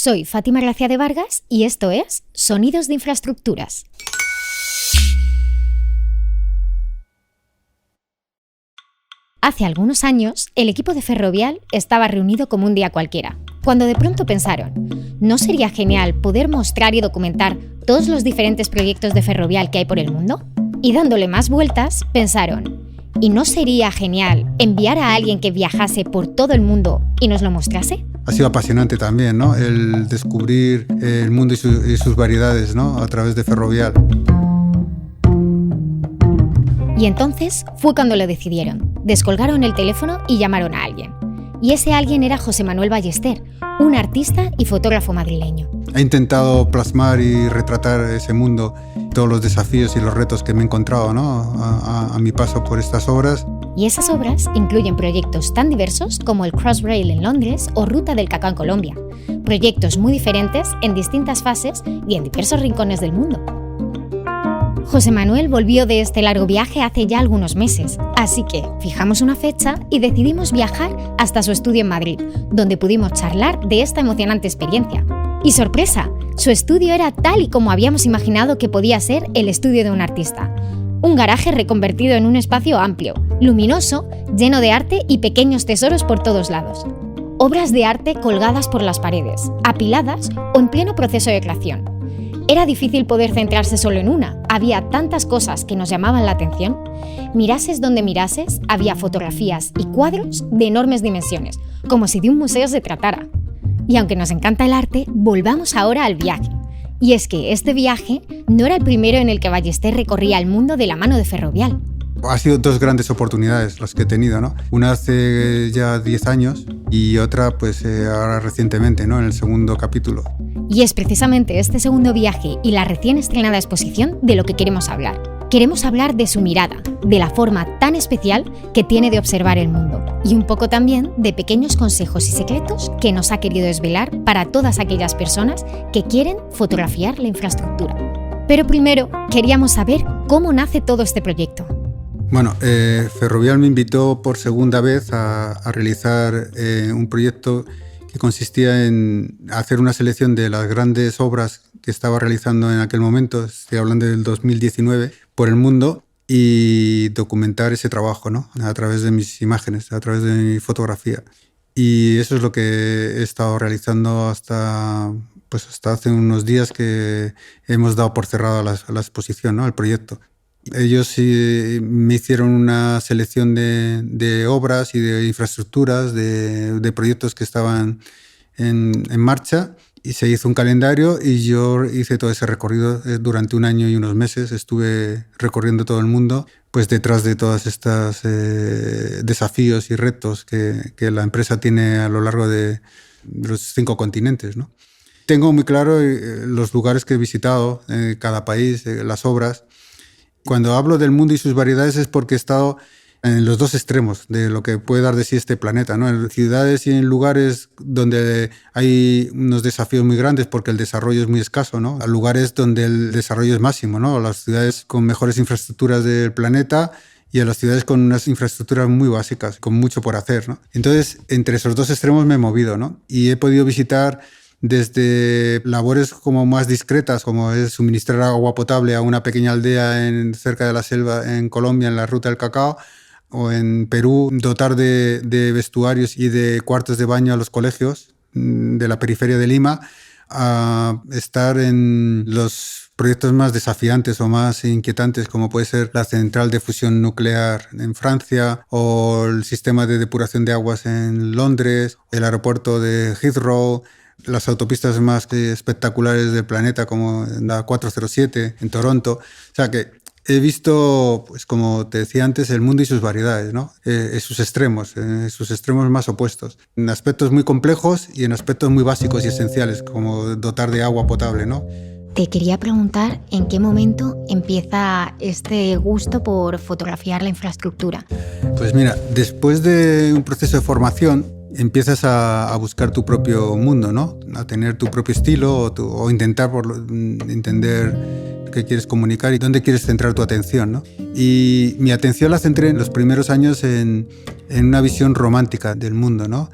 Soy Fátima Gracia de Vargas y esto es Sonidos de Infraestructuras. Hace algunos años, el equipo de Ferrovial estaba reunido como un día cualquiera, cuando de pronto pensaron, ¿no sería genial poder mostrar y documentar todos los diferentes proyectos de Ferrovial que hay por el mundo? Y dándole más vueltas, pensaron, ¿y no sería genial enviar a alguien que viajase por todo el mundo y nos lo mostrase? Ha sido apasionante también, ¿no? El descubrir el mundo y sus variedades, ¿no? A través de Ferrovial. Y entonces fue cuando lo decidieron. Descolgaron el teléfono y llamaron a alguien. Y ese alguien era José Manuel Ballester, un artista y fotógrafo madrileño. He intentado plasmar y retratar ese mundo, todos los desafíos y los retos que me he encontrado, ¿no? a mi paso por estas obras. Y esas obras incluyen proyectos tan diversos como el Crossrail en Londres o Ruta del Cacao en Colombia. Proyectos muy diferentes en distintas fases y en diversos rincones del mundo. José Manuel volvió de este largo viaje hace ya algunos meses, así que fijamos una fecha y decidimos viajar hasta su estudio en Madrid, donde pudimos charlar de esta emocionante experiencia. Y sorpresa, su estudio era tal y como habíamos imaginado que podía ser el estudio de un artista. Un garaje reconvertido en un espacio amplio, luminoso, lleno de arte y pequeños tesoros por todos lados. Obras de arte colgadas por las paredes, apiladas o en pleno proceso de creación. Era difícil poder centrarse solo en una, había tantas cosas que nos llamaban la atención. Mirases donde mirases, había fotografías y cuadros de enormes dimensiones, como si de un museo se tratara. Y aunque nos encanta el arte, volvamos ahora al viaje. Y es que este viaje no era el primero en el que Ballester recorría el mundo de la mano de Ferrovial. Ha sido dos grandes oportunidades las que he tenido, ¿no? Una hace ya 10 años y otra pues ahora recientemente, ¿no? En el segundo capítulo. Y es precisamente este segundo viaje y la recién estrenada exposición de lo que queremos hablar. Queremos hablar de su mirada, de la forma tan especial que tiene de observar el mundo y un poco también de pequeños consejos y secretos que nos ha querido desvelar para todas aquellas personas que quieren fotografiar la infraestructura. Pero primero queríamos saber cómo nace todo este proyecto. Bueno, Ferrovial me invitó por segunda vez a realizar un proyecto que consistía en hacer una selección de las grandes obras que estaba realizando en aquel momento, estoy hablando del 2019, por el mundo y documentar ese trabajo, ¿no? A través de mis imágenes, a través de mi fotografía. Y eso es lo que he estado realizando hasta hace unos días que hemos dado por cerrada la exposición, ¿no? El proyecto. Ellos sí me hicieron una selección de obras y de infraestructuras, de proyectos que estaban en marcha y se hizo un calendario y yo hice todo ese recorrido durante un año y unos meses. Estuve recorriendo todo el mundo pues detrás de todos estos desafíos y retos que la empresa tiene a lo largo de los 5 continentes, ¿no? Tengo muy claro los lugares que he visitado, cada país, las obras. Cuando hablo del mundo y sus variedades es porque he estado en los dos extremos de lo que puede dar de sí este planeta, ¿no? En ciudades y en lugares donde hay unos desafíos muy grandes porque el desarrollo es muy escaso, ¿no? A lugares donde el desarrollo es máximo, ¿no? Las ciudades con mejores infraestructuras del planeta y a las ciudades con unas infraestructuras muy básicas, con mucho por hacer, ¿no? Entonces, entre esos dos extremos me he movido, ¿no? Y he podido visitar desde labores como más discretas, como es suministrar agua potable a una pequeña aldea cerca de la selva en Colombia, en la Ruta del Cacao, o en Perú, dotar de vestuarios y de cuartos de baño a los colegios de la periferia de Lima, a estar en los proyectos más desafiantes o más inquietantes, como puede ser la central de fusión nuclear en Francia o el sistema de depuración de aguas en Londres, el aeropuerto de Heathrow, las autopistas más espectaculares del planeta como la 407 en Toronto. O sea que he visto, pues como te decía antes, el mundo y sus variedades, ¿no? Sus extremos más opuestos, en aspectos muy complejos y en aspectos muy básicos y esenciales, como dotar de agua potable, ¿no? Te quería preguntar en qué momento empieza este gusto por fotografiar la infraestructura. Pues mira, después de un proceso de formación, empiezas a buscar tu propio mundo, ¿no? A tener tu propio estilo o intentar entender qué quieres comunicar y dónde quieres centrar tu atención, ¿no? Y mi atención la centré en los primeros años en una visión romántica del mundo, ¿no?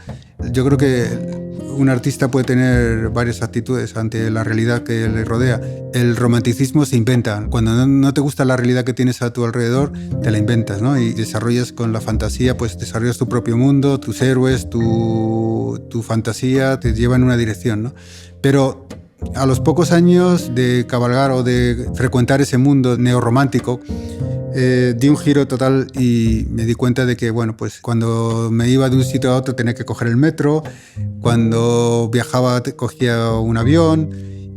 Yo creo que un artista puede tener varias actitudes ante la realidad que le rodea. El romanticismo se inventa. Cuando no te gusta la realidad que tienes a tu alrededor, te la inventas, ¿no? Y desarrollas con la fantasía, pues desarrollas tu propio mundo, tus héroes, tu fantasía te lleva en una dirección, ¿no? Pero a los pocos años de cabalgar o de frecuentar ese mundo neorromántico, di un giro total y me di cuenta de que, bueno, pues cuando me iba de un sitio a otro tenía que coger el metro, cuando viajaba cogía un avión,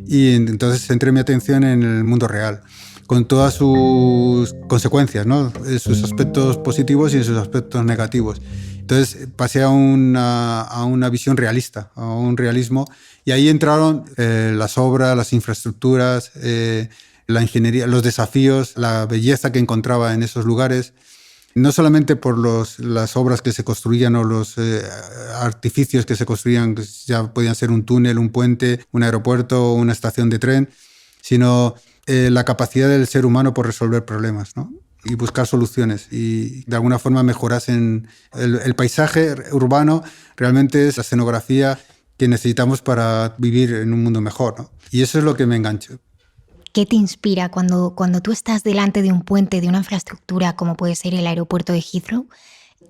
y entonces centré mi atención en el mundo real, con todas sus consecuencias, ¿no? Sus aspectos positivos y sus aspectos negativos. Entonces pasé a una visión realista, a un realismo, y ahí entraron las obras, las infraestructuras, la ingeniería, los desafíos, la belleza que encontraba en esos lugares, no solamente por las obras que se construían o los artificios que se construían, que ya podían ser un túnel, un puente, un aeropuerto o una estación de tren, sino la capacidad del ser humano por resolver problemas, ¿no? Y buscar soluciones y de alguna forma mejorasen el paisaje urbano. Realmente es la escenografía que necesitamos para vivir en un mundo mejor, ¿no? Y eso es lo que me enganchó. ¿Qué te inspira cuando tú estás delante de un puente, de una infraestructura como puede ser el aeropuerto de Heathrow?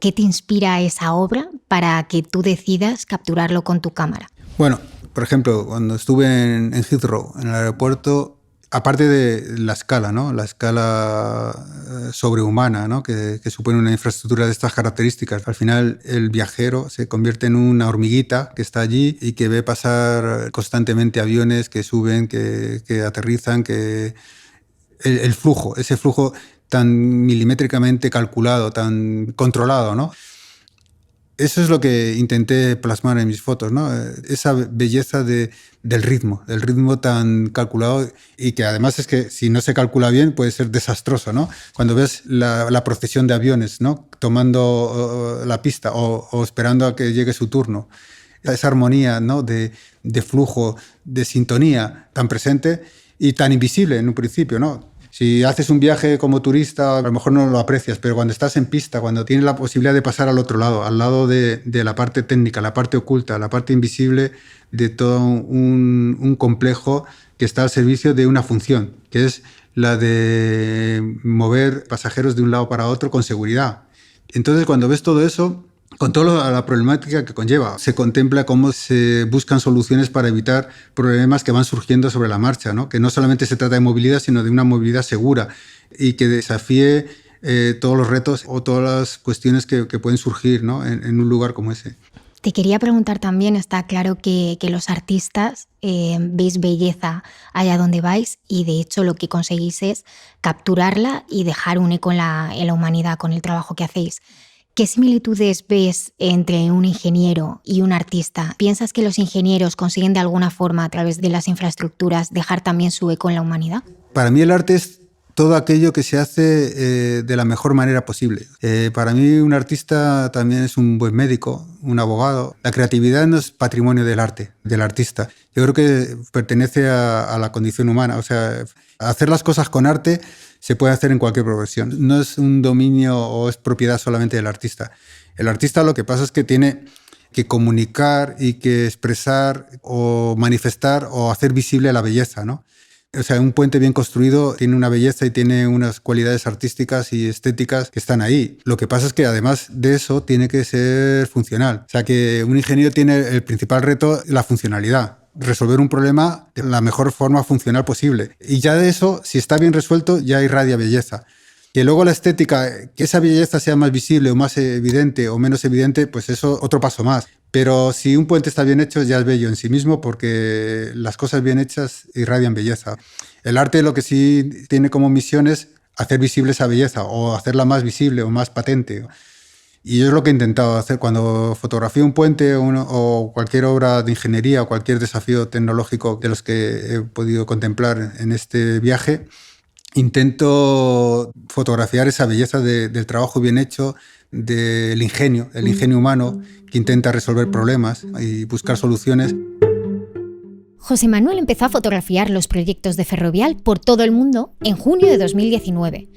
¿Qué te inspira esa obra para que tú decidas capturarlo con tu cámara? Bueno, por ejemplo, cuando estuve en Heathrow, en el aeropuerto, aparte de la escala, ¿no? La escala sobrehumana, ¿no? Que supone una infraestructura de estas características. Al final el viajero se convierte en una hormiguita que está allí y que ve pasar constantemente aviones que suben, que aterrizan, que el flujo, ese flujo tan milimétricamente calculado, tan controlado, ¿no? Eso es lo que intenté plasmar en mis fotos, ¿no? Esa belleza del ritmo tan calculado, y que además es que si no se calcula bien puede ser desastroso, ¿no? Cuando ves la procesión de aviones, ¿no? Tomando la pista o esperando a que llegue su turno, esa armonía, ¿no? de flujo, de sintonía tan presente y tan invisible en un principio, ¿no? Si haces un viaje como turista, a lo mejor no lo aprecias, pero cuando estás en pista, cuando tienes la posibilidad de pasar al otro lado, al lado de la parte técnica, la parte oculta, la parte invisible de todo un complejo que está al servicio de una función, que es la de mover pasajeros de un lado para otro con seguridad. Entonces, cuando ves todo eso, con toda la problemática que conlleva, se contempla cómo se buscan soluciones para evitar problemas que van surgiendo sobre la marcha, ¿no? Que no solamente se trata de movilidad, sino de una movilidad segura y que desafíe todos los retos o todas las cuestiones que pueden surgir, ¿no? en un lugar como ese. Te quería preguntar también, está claro que los artistas veis belleza allá donde vais y de hecho lo que conseguís es capturarla y dejar un eco en la humanidad con el trabajo que hacéis. ¿Qué similitudes ves entre un ingeniero y un artista? ¿Piensas que los ingenieros consiguen de alguna forma, a través de las infraestructuras, dejar también su eco en la humanidad? Para mí el arte es todo aquello que se hace de la mejor manera posible. Para mí un artista también es un buen médico, un abogado. La creatividad no es patrimonio del arte, del artista. Yo creo que pertenece a la condición humana. O sea, hacer las cosas con arte se puede hacer en cualquier profesión. No es un dominio o es propiedad solamente del artista. El artista lo que pasa es que tiene que comunicar y que expresar o manifestar o hacer visible la belleza, ¿no? O sea, un puente bien construido tiene una belleza y tiene unas cualidades artísticas y estéticas que están ahí. Lo que pasa es que además de eso tiene que ser funcional. O sea, que un ingeniero tiene el principal reto, la funcionalidad. Resolver un problema de la mejor forma funcional posible. Y ya de eso, si está bien resuelto, ya irradia belleza. Que luego la estética, que esa belleza sea más visible o más evidente o menos evidente, pues eso otro paso más. Pero si un puente está bien hecho, ya es bello en sí mismo, porque las cosas bien hechas irradian belleza. El arte lo que sí tiene como misión es hacer visible esa belleza o hacerla más visible o más patente. Y yo es lo que he intentado hacer cuando fotografío un puente o cualquier obra de ingeniería o cualquier desafío tecnológico de los que he podido contemplar en este viaje. Intento fotografiar esa belleza del trabajo bien hecho, del ingenio, el ingenio humano que intenta resolver problemas y buscar soluciones. José Manuel empezó a fotografiar los proyectos de Ferrovial por todo el mundo en junio de 2019.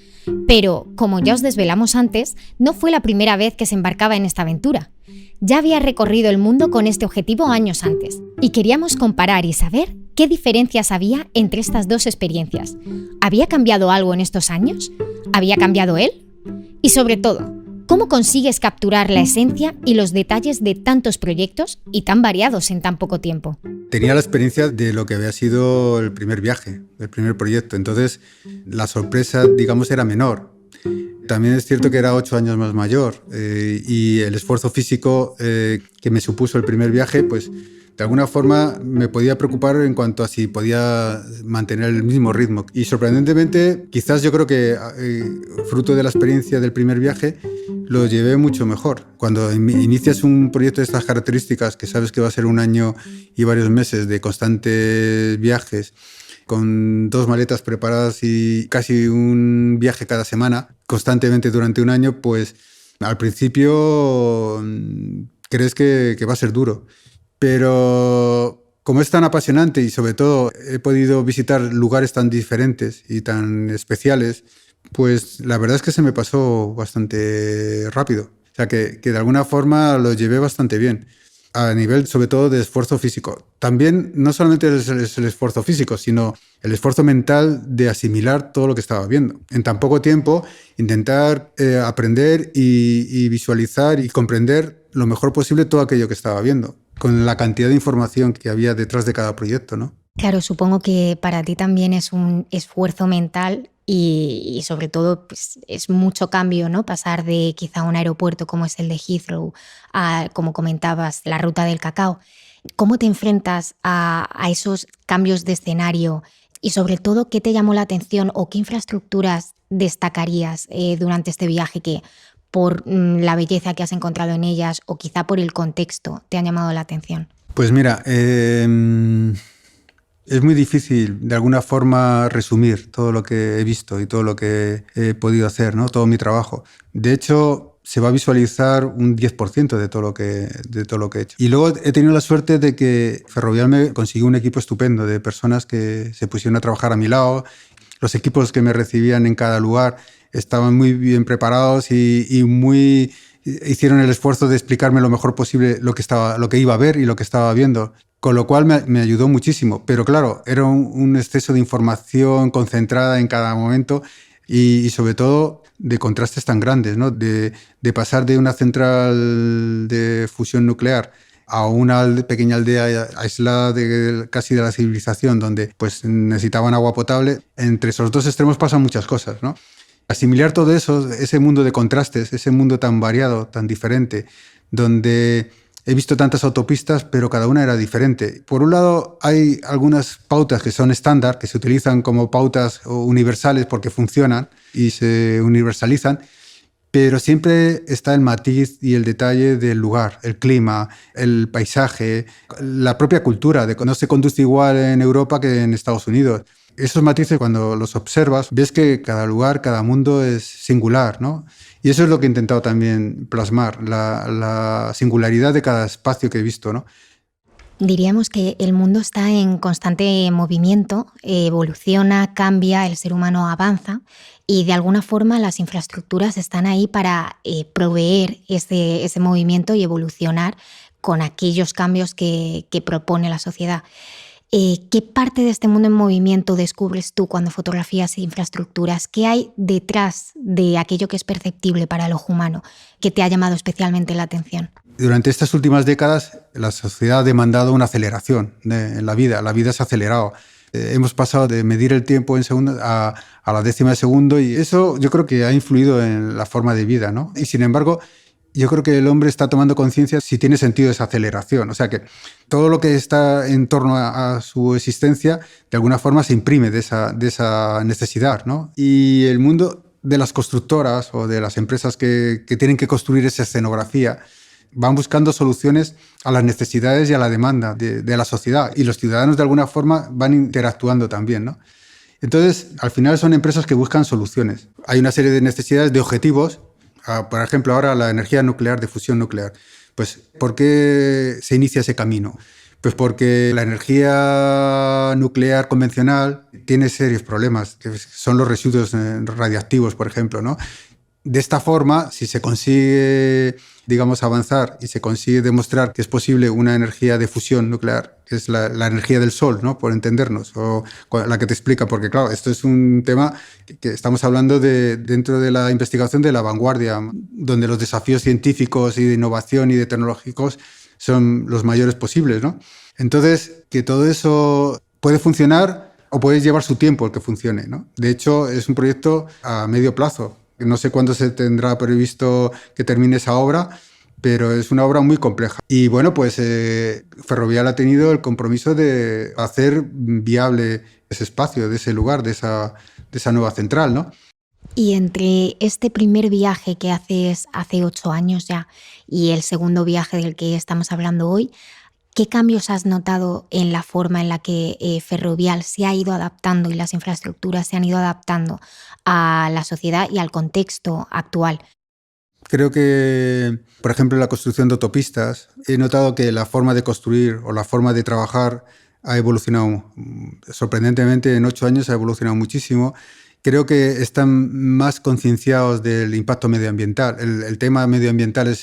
Pero, como ya os desvelamos antes, no fue la primera vez que se embarcaba en esta aventura. Ya había recorrido el mundo con este objetivo años antes, y queríamos comparar y saber qué diferencias había entre estas dos experiencias. ¿Había cambiado algo en estos años? ¿Había cambiado él? Y sobre todo, ¿cómo consigues capturar la esencia y los detalles de tantos proyectos y tan variados en tan poco tiempo? Tenía la experiencia de lo que había sido el primer viaje, el primer proyecto. Entonces, la sorpresa, digamos, era menor. También es cierto que era 8 años más mayor y el esfuerzo físico que me supuso el primer viaje, pues de alguna forma me podía preocupar en cuanto a si podía mantener el mismo ritmo. Y sorprendentemente, quizás yo creo que fruto de la experiencia del primer viaje, lo llevé mucho mejor. Cuando inicias un proyecto de estas características, que sabes que va a ser un año y varios meses de constantes viajes, con 2 maletas preparadas y casi un viaje cada semana, constantemente durante un año, pues al principio crees que va a ser duro. Pero como es tan apasionante y sobre todo he podido visitar lugares tan diferentes y tan especiales, pues la verdad es que se me pasó bastante rápido. O sea que de alguna forma lo llevé bastante bien, a nivel sobre todo de esfuerzo físico. También no solamente es el esfuerzo físico, sino el esfuerzo mental de asimilar todo lo que estaba viendo. En tan poco tiempo, intentar aprender y visualizar y comprender lo mejor posible todo aquello que estaba viendo, con la cantidad de información que había detrás de cada proyecto, ¿no? Claro, supongo que para ti también es un esfuerzo mental y sobre todo pues, es mucho cambio, ¿no? Pasar de quizá un aeropuerto como es el de Heathrow a, como comentabas, la ruta del cacao. ¿Cómo te enfrentas a esos cambios de escenario? Y sobre todo, ¿qué te llamó la atención o qué infraestructuras destacarías durante este viaje que por la belleza que has encontrado en ellas o quizá por el contexto te han llamado la atención? Pues mira, es muy difícil de alguna forma resumir todo lo que he visto y todo lo que he podido hacer, ¿no? Todo mi trabajo. De hecho, se va a visualizar un 10% de todo lo que he hecho. Y luego he tenido la suerte de que Ferrovial me consiguió un equipo estupendo de personas que se pusieron a trabajar a mi lado. Los equipos que me recibían en cada lugar estaban muy bien preparados y hicieron el esfuerzo de explicarme lo mejor posible lo que iba a ver y lo que estaba viendo. Con lo cual me ayudó muchísimo. Pero claro, era un exceso de información concentrada en cada momento y sobre todo de contrastes tan grandes, ¿no? De pasar de una central de fusión nuclear a una pequeña aldea aislada casi de la civilización, donde pues necesitaban agua potable. Entre esos dos extremos pasan muchas cosas, ¿no? Asimilar todo eso, ese mundo de contrastes, ese mundo tan variado, tan diferente, donde he visto tantas autopistas, pero cada una era diferente. Por un lado, hay algunas pautas que son estándar, que se utilizan como pautas universales porque funcionan y se universalizan, pero siempre está el matiz y el detalle del lugar, el clima, el paisaje, la propia cultura. No se conduce igual en Europa que en Estados Unidos. Esos matices, cuando los observas, ves que cada lugar, cada mundo es singular, ¿no? Y eso es lo que he intentado también plasmar, la singularidad de cada espacio que he visto, ¿no? Diríamos que el mundo está en constante movimiento, evoluciona, cambia, el ser humano avanza y de alguna forma las infraestructuras están ahí para proveer ese movimiento y evolucionar con aquellos cambios que propone la sociedad. ¿Qué parte de este mundo en movimiento descubres tú cuando fotografías infraestructuras? ¿Qué hay detrás de aquello que es perceptible para el ojo humano que te ha llamado especialmente la atención? Durante estas últimas décadas, la sociedad ha demandado una aceleración en la vida. La vida se ha acelerado. Hemos pasado de medir el tiempo en segundos a la décima de segundo y eso yo creo que ha influido en la forma de vida, ¿no? Y sin embargo, yo creo que el hombre está tomando conciencia si tiene sentido esa aceleración. O sea que todo lo que está en torno a su existencia, de alguna forma se imprime de esa necesidad, ¿no? Y el mundo de las constructoras o de las empresas que tienen que construir esa escenografía van buscando soluciones a las necesidades y a la demanda de la sociedad. Y los ciudadanos, de alguna forma, van interactuando también, ¿no? Entonces, al final son empresas que buscan soluciones. Hay una serie de necesidades, de objetivos. Por ejemplo, ahora la energía nuclear, de fusión nuclear. Pues, ¿por qué se inicia ese camino? Pues porque la energía nuclear convencional tiene serios problemas, que son los residuos radiactivos, por ejemplo, ¿no? De esta forma, si se consigue, digamos, avanzar y se consigue demostrar que es posible una energía de fusión nuclear, que es la energía del Sol, ¿no? Por entendernos, o la que te explica, porque claro, esto es un tema que estamos hablando dentro de la investigación de la vanguardia, donde los desafíos científicos y de innovación y de tecnológicos son los mayores posibles, ¿no? Entonces, que todo eso puede funcionar o puede llevar su tiempo el que funcione, ¿no? De hecho, es un proyecto a medio plazo. No sé cuándo se tendrá previsto que termine esa obra, pero es una obra muy compleja. Y bueno, pues Ferrovial ha tenido el compromiso de hacer viable ese espacio, de ese lugar, de esa nueva central, ¿no? Y entre este primer viaje que haces hace 8 años ya y el segundo viaje del que estamos hablando hoy, ¿qué cambios has notado en la forma en la que Ferrovial se ha ido adaptando y las infraestructuras se han ido adaptando a la sociedad y al contexto actual? Creo que, por ejemplo, en la construcción de autopistas, he notado que la forma de construir o la forma de trabajar ha evolucionado sorprendentemente. En 8 años ha evolucionado muchísimo. Creo que están más concienciados del impacto medioambiental. El tema medioambiental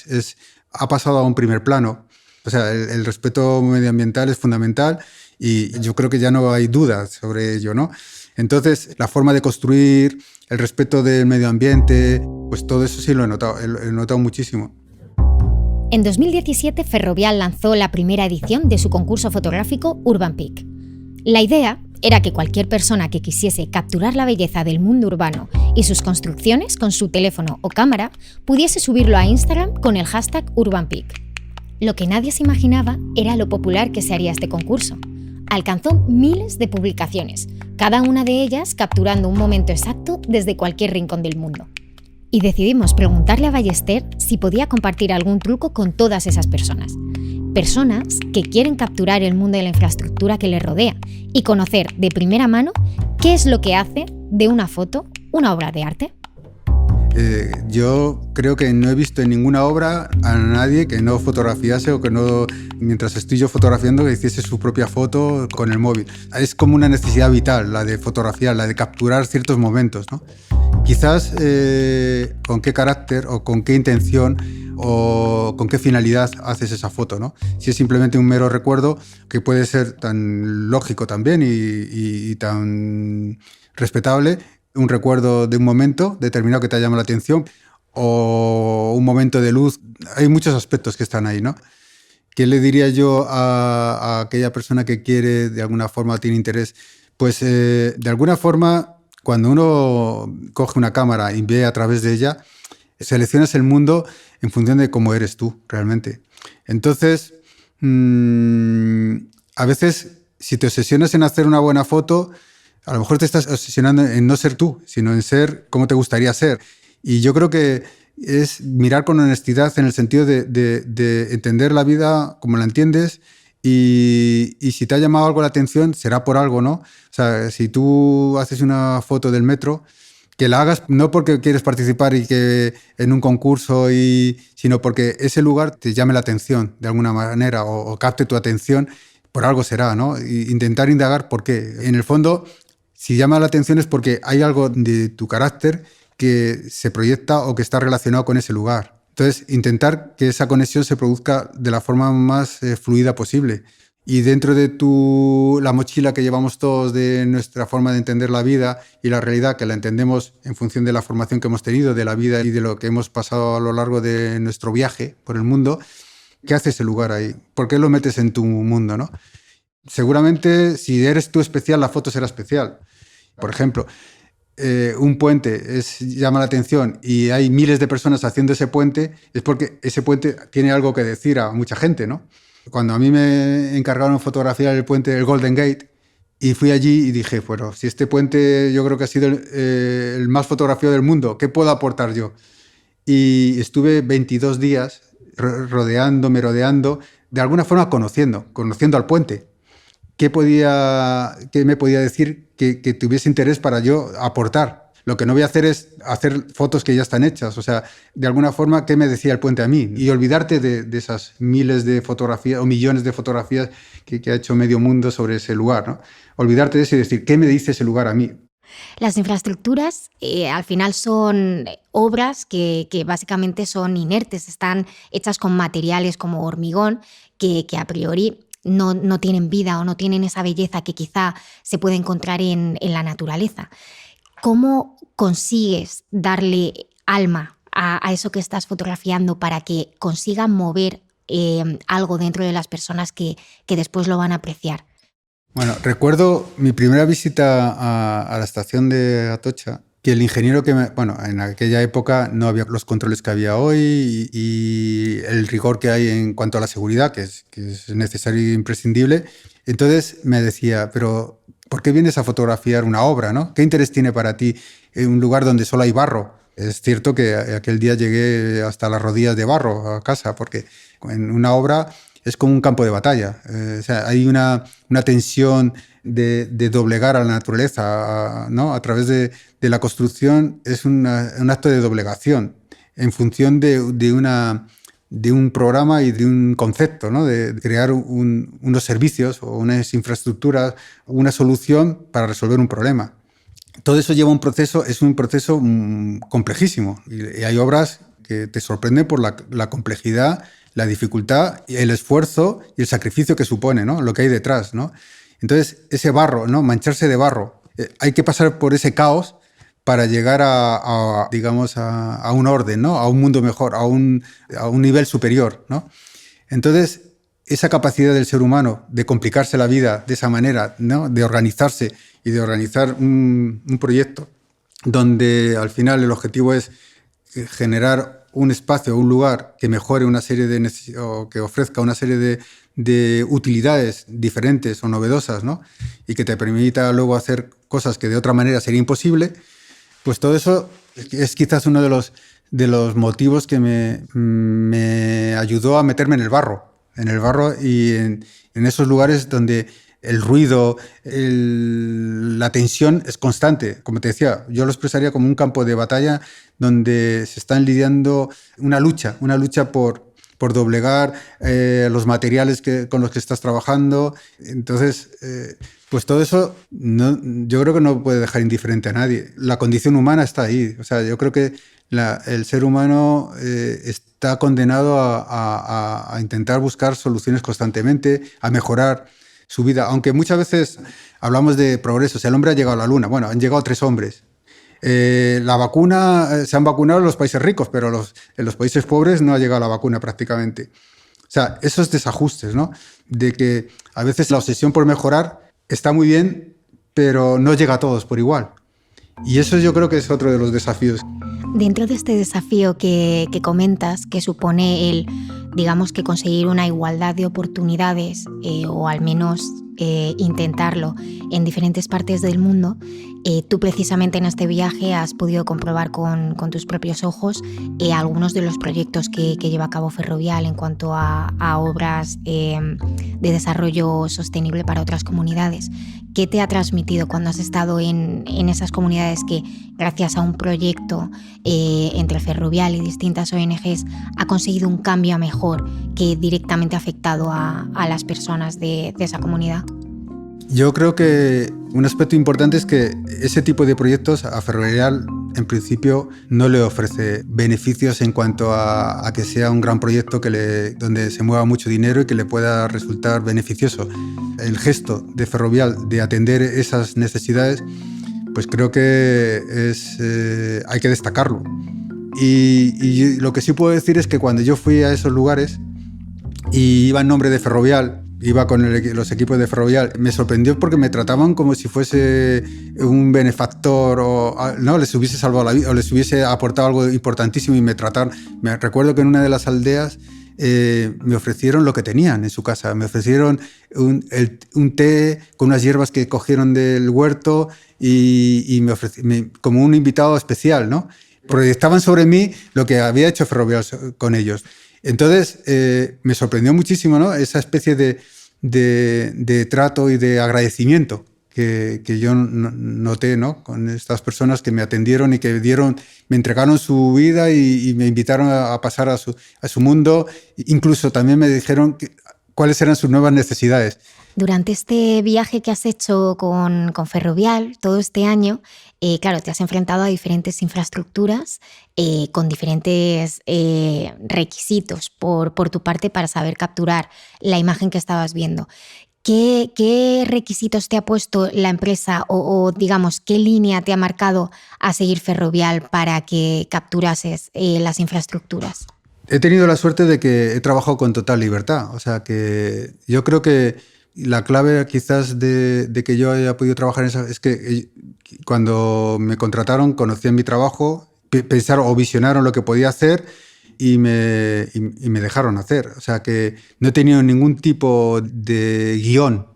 ha pasado a un primer plano. O sea, el respeto medioambiental es fundamental y yo creo que ya no hay dudas sobre ello, ¿no? Entonces, la forma de construir, el respeto del medio ambiente, pues todo eso sí lo he notado muchísimo. En 2017, Ferrovial lanzó la primera edición de su concurso fotográfico Urban Peak. La idea era que cualquier persona que quisiese capturar la belleza del mundo urbano y sus construcciones con su teléfono o cámara pudiese subirlo a Instagram con el hashtag Urban Peak. Lo que nadie se imaginaba era lo popular que se haría este concurso. Alcanzó miles de publicaciones, cada una de ellas capturando un momento exacto desde cualquier rincón del mundo. Y decidimos preguntarle a Ballester si podía compartir algún truco con todas esas personas. Personas que quieren capturar el mundo de la infraestructura que les rodea y conocer de primera mano qué es lo que hace de una foto una obra de arte. Yo creo que no he visto en ninguna obra a nadie que no fotografiase o que no, mientras estoy yo fotografiando, que hiciese su propia foto con el móvil. Es como una necesidad vital, la de fotografiar, la de capturar ciertos momentos, ¿no? Quizás con qué carácter o con qué intención o con qué finalidad haces esa foto, ¿no? Si es simplemente un mero recuerdo, que puede ser tan lógico también y tan respetable, un recuerdo de un momento determinado que te llama la atención o un momento de luz. Hay muchos aspectos que están ahí, ¿no? ¿Qué le diría yo a aquella persona que quiere, de alguna forma, tiene interés? Pues de alguna forma, cuando uno coge una cámara y ve a través de ella, seleccionas el mundo en función de cómo eres tú, realmente. Entonces, a veces, si te obsesionas en hacer una buena foto, a lo mejor te estás obsesionando en no ser tú, sino en ser como te gustaría ser. Y yo creo que es mirar con honestidad en el sentido de entender la vida como la entiendes y si te ha llamado algo la atención, será por algo, ¿no? O sea, si tú haces una foto del metro, que la hagas no porque quieres participar y que en un concurso, sino porque ese lugar te llame la atención de alguna manera o capte tu atención, por algo será, ¿no? Y intentar indagar por qué. En el fondo, si llama la atención es porque hay algo de tu carácter que se proyecta o que está relacionado con ese lugar. Entonces, intentar que esa conexión se produzca de la forma más fluida posible. Y dentro de la mochila que llevamos todos de nuestra forma de entender la vida y la realidad, que la entendemos en función de la formación que hemos tenido, de la vida y de lo que hemos pasado a lo largo de nuestro viaje por el mundo, ¿qué hace ese lugar ahí? ¿Por qué lo metes en tu mundo, no? Seguramente, si eres tú especial, la foto será especial. Por ejemplo, un puente llama la atención y hay miles de personas haciendo ese puente, es porque ese puente tiene algo que decir a mucha gente, ¿no? Cuando a mí me encargaron fotografiar el puente del Golden Gate y fui allí y dije, bueno, si este puente yo creo que ha sido el más fotografiado del mundo, ¿qué puedo aportar yo? Y estuve 22 días rodeando, de alguna forma conociendo al puente. ¿Qué me podía decir que tuviese interés para yo aportar? Lo que no voy a hacer es hacer fotos que ya están hechas. O sea, de alguna forma, ¿qué me decía el puente a mí? Y olvidarte de esas miles de fotografías o millones de fotografías que ha hecho medio mundo sobre ese lugar, ¿no? Olvidarte de eso y decir, ¿qué me dice ese lugar a mí? Las infraestructuras al final son obras que básicamente son inertes, están hechas con materiales como hormigón que a priori no tienen vida o no tienen esa belleza que quizá se puede encontrar en la naturaleza. ¿Cómo consigues darle alma a eso que estás fotografiando para que consiga mover algo dentro de las personas que después lo van a apreciar? Bueno, recuerdo mi primera visita a la estación de Atocha, que el ingeniero en aquella época no había los controles que había hoy y el rigor que hay en cuanto a la seguridad, que es necesario e imprescindible. Entonces me decía, pero ¿por qué vienes a fotografiar una obra, ¿no? ¿Qué interés tiene para ti en un lugar donde solo hay barro? Es cierto que aquel día llegué hasta las rodillas de barro a casa, porque en una obra es como un campo de batalla. O sea, hay una tensión de doblegar a la naturaleza, ¿no? A través de la construcción es un acto de doblegación en función de un programa y de un concepto, ¿no? De crear unos servicios o unas infraestructuras, una solución para resolver un problema. Todo eso lleva es un proceso complejísimo. Y hay obras que te sorprenden por la complejidad, la dificultad, el esfuerzo y el sacrificio que supone, ¿no? Lo que hay detrás, ¿no? Entonces, ese barro, ¿no? Mancharse de barro. Hay que pasar por ese caos para llegar digamos, a un orden, ¿no? A un mundo mejor, a un nivel superior, ¿no? Entonces, esa capacidad del ser humano de complicarse la vida de esa manera, ¿no? De organizarse y de organizar un proyecto donde al final el objetivo es generar un espacio, un lugar que mejore una serie de o que ofrezca una serie de utilidades diferentes o novedosas, ¿no? Y que te permita luego hacer cosas que de otra manera sería imposible, pues todo eso es quizás uno de los motivos que me ayudó a meterme en el barro y en esos lugares donde el ruido, la tensión es constante. Como te decía, yo lo expresaría como un campo de batalla donde se están lidiando una lucha por doblegar los materiales con los que estás trabajando. Entonces, pues todo eso yo creo que no puede dejar indiferente a nadie. La condición humana está ahí. O sea, yo creo que el ser humano está condenado a intentar buscar soluciones constantemente, a mejorar su vida, aunque muchas veces hablamos de progreso. O sea, el hombre ha llegado a la luna. Bueno, han llegado 3 hombres. La vacuna, se han vacunado en los países ricos, pero en los países pobres no ha llegado la vacuna prácticamente. O sea, esos desajustes, ¿no? De que a veces la obsesión por mejorar está muy bien, pero no llega a todos por igual. Y eso yo creo que es otro de los desafíos. Dentro de este desafío que comentas, que supone digamos que conseguir una igualdad de oportunidades o al menos intentarlo en diferentes partes del mundo, tú precisamente en este viaje has podido comprobar con tus propios ojos algunos de los proyectos que lleva a cabo Ferrovial en cuanto a obras de desarrollo sostenible para otras comunidades. ¿Qué te ha transmitido cuando has estado en esas comunidades que, gracias a un proyecto entre Ferrovial y distintas ONGs, ha conseguido un cambio a mejor que directamente ha afectado a las personas de esa comunidad? Yo creo que un aspecto importante es que ese tipo de proyectos a Ferrovial en principio no le ofrece beneficios en cuanto a que sea un gran proyecto donde se mueva mucho dinero y que le pueda resultar beneficioso. El gesto de Ferrovial de atender esas necesidades, pues creo que hay que destacarlo. Y lo que sí puedo decir es que cuando yo fui a esos lugares y iba en nombre de Ferrovial, iba con los equipos de Ferrovial, me sorprendió porque me trataban como si fuese un benefactor o no les hubiese salvado la vida o les hubiese aportado algo importantísimo y me recuerdo que en una de las aldeas me ofrecieron lo que tenían en su casa, me ofrecieron un té con unas hierbas que cogieron del huerto y como un invitado especial, ¿no? Proyectaban sobre mí lo que había hecho Ferrovial con ellos. Entonces, me sorprendió muchísimo, ¿no? Esa especie de trato y de agradecimiento que yo noté, ¿no? Con estas personas que me atendieron y que me entregaron su vida y me invitaron a pasar a su mundo. Incluso también me dijeron cuáles eran sus nuevas necesidades. Durante este viaje que has hecho con Ferrovial todo este año, claro, te has enfrentado a diferentes infraestructuras con diferentes requisitos por tu parte para saber capturar la imagen que estabas viendo. ¿Qué requisitos te ha puesto la empresa o digamos, qué línea te ha marcado a seguir Ferrovial para que capturases las infraestructuras? He tenido la suerte de que he trabajado con total libertad. O sea, que yo creo que la clave quizás de que yo haya podido trabajar en eso es que cuando me contrataron conocían mi trabajo, pensaron o visionaron lo que podía hacer y me dejaron hacer. O sea que no he tenido ningún tipo de guión.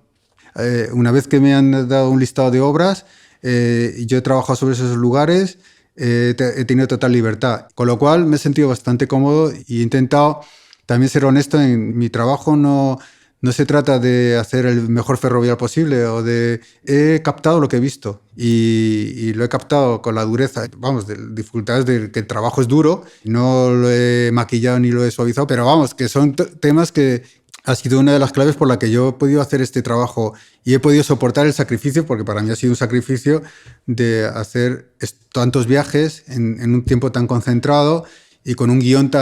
Una vez que me han dado un listado de obras, yo he trabajado sobre esos lugares, he tenido total libertad. Con lo cual me he sentido bastante cómodo y he intentado también ser honesto en mi trabajo. No se trata de hacer el mejor Ferrovial posible he captado lo que he visto y lo he captado con la dureza, de dificultades de que el trabajo es duro. No lo he maquillado ni lo he suavizado, pero que son temas que ha sido una de las claves por la que yo he podido hacer este trabajo y he podido soportar el sacrificio, porque para mí ha sido un sacrificio de hacer tantos viajes en un tiempo tan concentrado y con un guión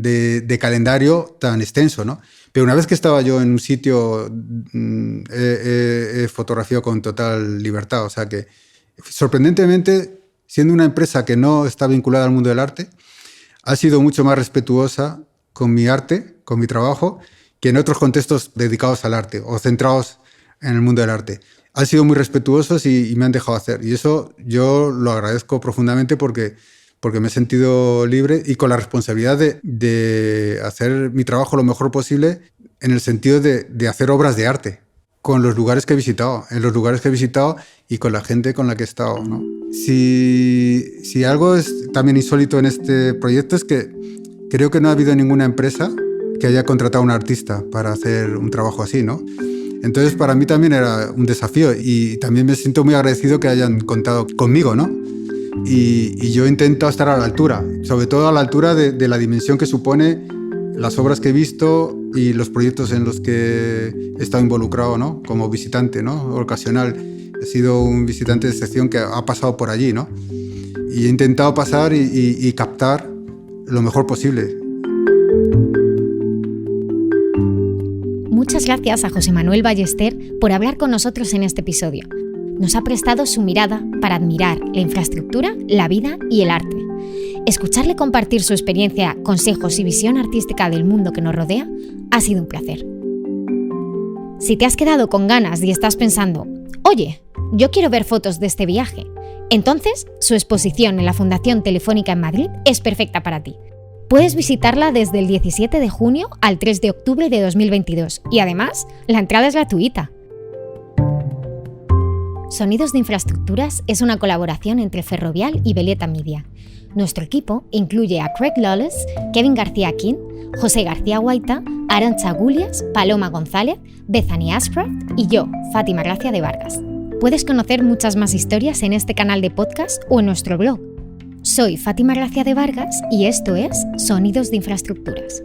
de calendario tan extenso, ¿no? Pero una vez que estaba yo en un sitio, he fotografiado con total libertad. O sea que, sorprendentemente, siendo una empresa que no está vinculada al mundo del arte, ha sido mucho más respetuosa con mi arte, con mi trabajo, que en otros contextos dedicados al arte o centrados en el mundo del arte. Han sido muy respetuosos y me han dejado hacer. Y eso yo lo agradezco profundamente porque me he sentido libre y con la responsabilidad de hacer mi trabajo lo mejor posible en el sentido de hacer obras de arte con los lugares que he visitado, y con la gente con la que he estado, ¿no? Si algo es también insólito en este proyecto es que creo que no ha habido ninguna empresa que haya contratado a un artista para hacer un trabajo así, ¿no? Entonces para mí también era un desafío y también me siento muy agradecido que hayan contado conmigo, ¿no? Y yo intento estar a la altura, sobre todo a la altura de la dimensión que supone las obras que he visto y los proyectos en los que he estado involucrado, ¿no? Como visitante, ¿no? Ocasional. He sido un visitante de excepción que ha pasado por allí, ¿no? Y he intentado pasar y captar lo mejor posible. Muchas gracias a José Manuel Ballester por hablar con nosotros en este episodio. Nos ha prestado su mirada para admirar la infraestructura, la vida y el arte. Escucharle compartir su experiencia, consejos y visión artística del mundo que nos rodea ha sido un placer. Si te has quedado con ganas y estás pensando, oye, yo quiero ver fotos de este viaje, entonces su exposición en la Fundación Telefónica en Madrid es perfecta para ti. Puedes visitarla desde el 17 de junio al 3 de octubre de 2022 y además la entrada es gratuita. Sonidos de Infraestructuras es una colaboración entre Ferrovial y Veleta Media. Nuestro equipo incluye a Craig Lawless, Kevin García King, José García Guaita, Arantxa Gulias, Paloma González, Bethany Ashcroft y yo, Fátima Gracia de Vargas. Puedes conocer muchas más historias en este canal de podcast o en nuestro blog. Soy Fátima Gracia de Vargas y esto es Sonidos de Infraestructuras.